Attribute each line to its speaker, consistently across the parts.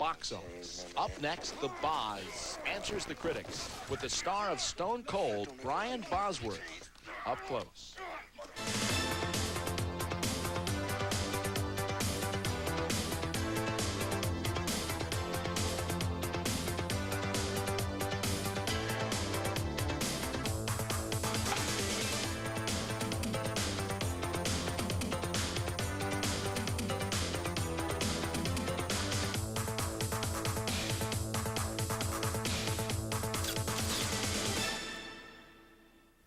Speaker 1: box office. Up next, The Boz answers the critics with the star of Stone Cold, Brian Bosworth, up close.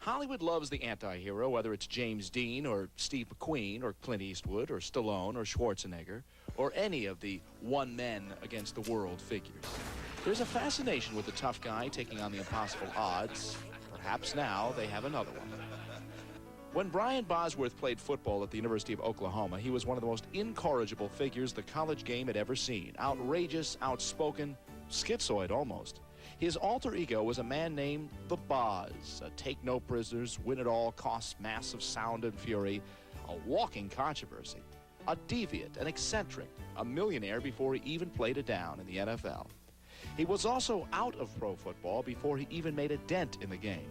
Speaker 1: Hollywood loves the anti-hero, whether it's James Dean or Steve McQueen or Clint Eastwood or Stallone or Schwarzenegger or any of the one men against the world figures. There's a fascination with the tough guy taking on the impossible odds. Perhaps now they have another one. When Brian Bosworth played football at the University of Oklahoma, he was one of the most incorrigible figures the college game had ever seen. Outrageous, outspoken, schizoid almost. His alter ego was a man named The Boz, a take-no-prisoners, win-at-all-costs mass of sound and fury, a walking controversy, a deviant, an eccentric, a millionaire before he even played a down in the NFL. He was also out of pro football before he even made a dent in the game.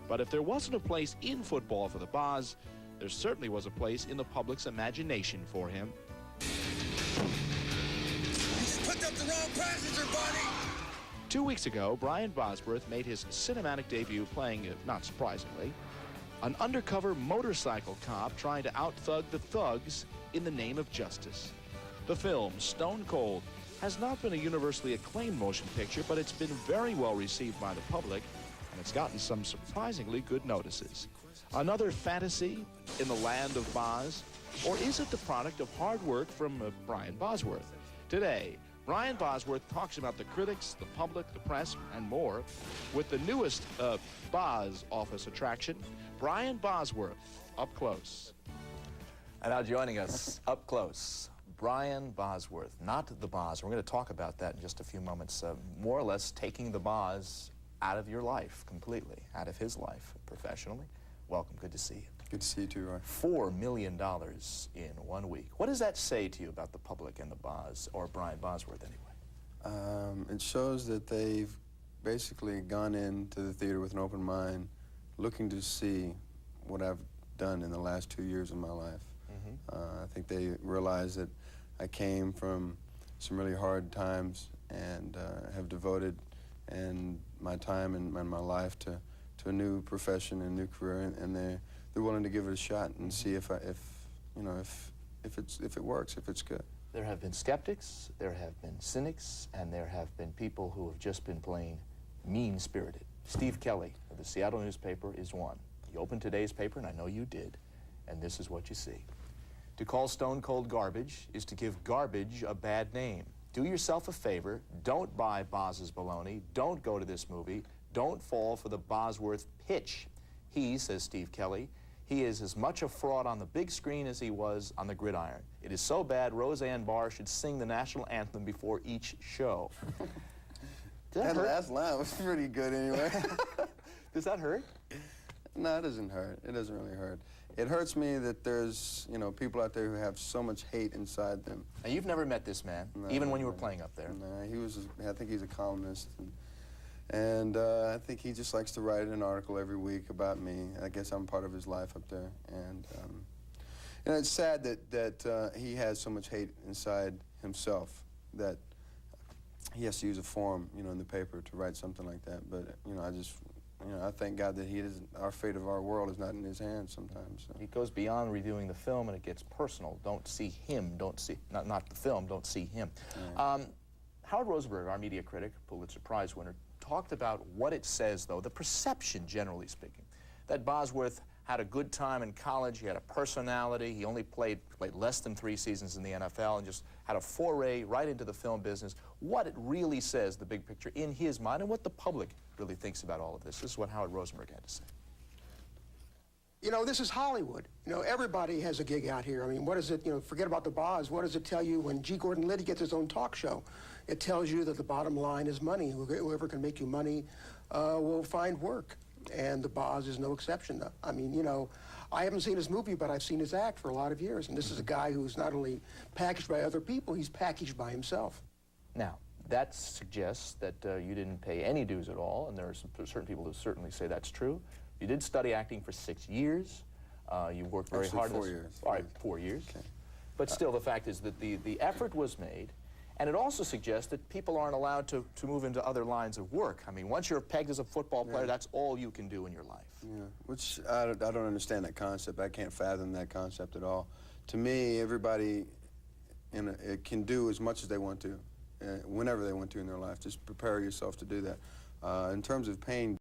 Speaker 1: But if there wasn't a place in football for The Boz, there certainly was a place in the public's imagination for him.
Speaker 2: You picked up the wrong passenger, buddy!
Speaker 1: 2 weeks ago, Brian Bosworth made his cinematic debut playing, not surprisingly, an undercover motorcycle cop trying to out-thug the thugs in the name of justice. The film, Stone Cold, has not been a universally acclaimed motion picture, but it's been very well received by the public, and it's gotten some surprisingly good notices. Another fantasy in the land of Boz, or is it the product of hard work from Brian Bosworth? Today, Brian Bosworth talks about the critics, the public, the press, and more with the newest Boz office attraction, Brian Bosworth, up close.
Speaker 3: And now joining us up close, Brian Bosworth, not the Boz. We're going to talk about that in just a few moments. More or less taking the Boz out of your life completely, out of his life professionally. Welcome, good to see you.
Speaker 4: Good to see you too, Roy.
Speaker 3: $4 million in 1 week. What does that say to you about the public and the Boz, or Brian Bosworth anyway?
Speaker 4: It shows that they've basically gone into the theater with an open mind, looking to see what I've done in the last 2 years of my life. I think they realize that I came from some really hard times and have devoted my time and my life to a new profession and new career, and they're willing to give it a shot and see if it works, if it's good.
Speaker 3: There have been skeptics, there have been cynics, and there have been people who have just been plain mean-spirited. Steve Kelly of the Seattle newspaper is one. You opened today's paper, and I know you did, and this is what you see. To call Stone Cold garbage is to give garbage a bad name. Do yourself a favor, don't buy Boz's baloney, don't go to this movie, don't fall for the Bosworth pitch. He, says Steve Kelly, he is as much a fraud on the big screen as he was on the gridiron. It is so bad Roseanne Barr should sing the national anthem before each show.
Speaker 4: That last line was pretty good anyway.
Speaker 3: Does that hurt?
Speaker 4: No, it doesn't hurt. It doesn't really hurt. It hurts me that there's, people out there who have so much hate inside them.
Speaker 3: Now, you've never met this man,
Speaker 4: no,
Speaker 3: even when you were playing up there.
Speaker 4: No, I think he's a columnist. And I think he just likes to write an article every week about me. I guess I'm part of his life up there. And it's sad that he has so much hate inside himself that he has to use a form, in the paper to write something like that. But, I thank God that our fate of our world is not in his hands sometimes. So.
Speaker 3: It goes beyond reviewing the film and it gets personal. Don't see him, not the film, don't see him. Yeah. Howard Rosenberg, our media critic, Pulitzer Prize winner, talked about what it says, though, the perception, generally speaking, that Bosworth had a good time in college, he had a personality, he only played less than 3 seasons in the NFL and just had a foray right into the film business. What it really says, the big picture, in his mind, and what the public really thinks about all of this. This is what Howard Rosenberg had to say.
Speaker 5: This is Hollywood. Everybody has a gig out here. I mean, what is it, forget about the Boz. What does it tell you when G. Gordon Liddy gets his own talk show? It tells you that the bottom line is money. Whoever can make you money will find work. And the Boz is no exception. I mean, I haven't seen his movie, but I've seen his act for a lot of years. And this is a guy who's not only packaged by other people, he's packaged by himself.
Speaker 3: Now, that suggests that you didn't pay any dues at all, and there are certain people who certainly say that's true. You did study acting for 6 years. You worked very
Speaker 4: Actually,
Speaker 3: hard.
Speaker 4: 4 years.
Speaker 3: All right, 4 years.
Speaker 4: Okay.
Speaker 3: But still, the fact is that the effort was made, and it also suggests that people aren't allowed to move into other lines of work. I mean, once you're pegged as a football player, that's all you can do in your life.
Speaker 4: Yeah, which I don't understand that concept. I can't fathom that concept at all. To me, everybody can do as much as they want to, whenever they want to in their life. Just prepare yourself to do that. In terms of paying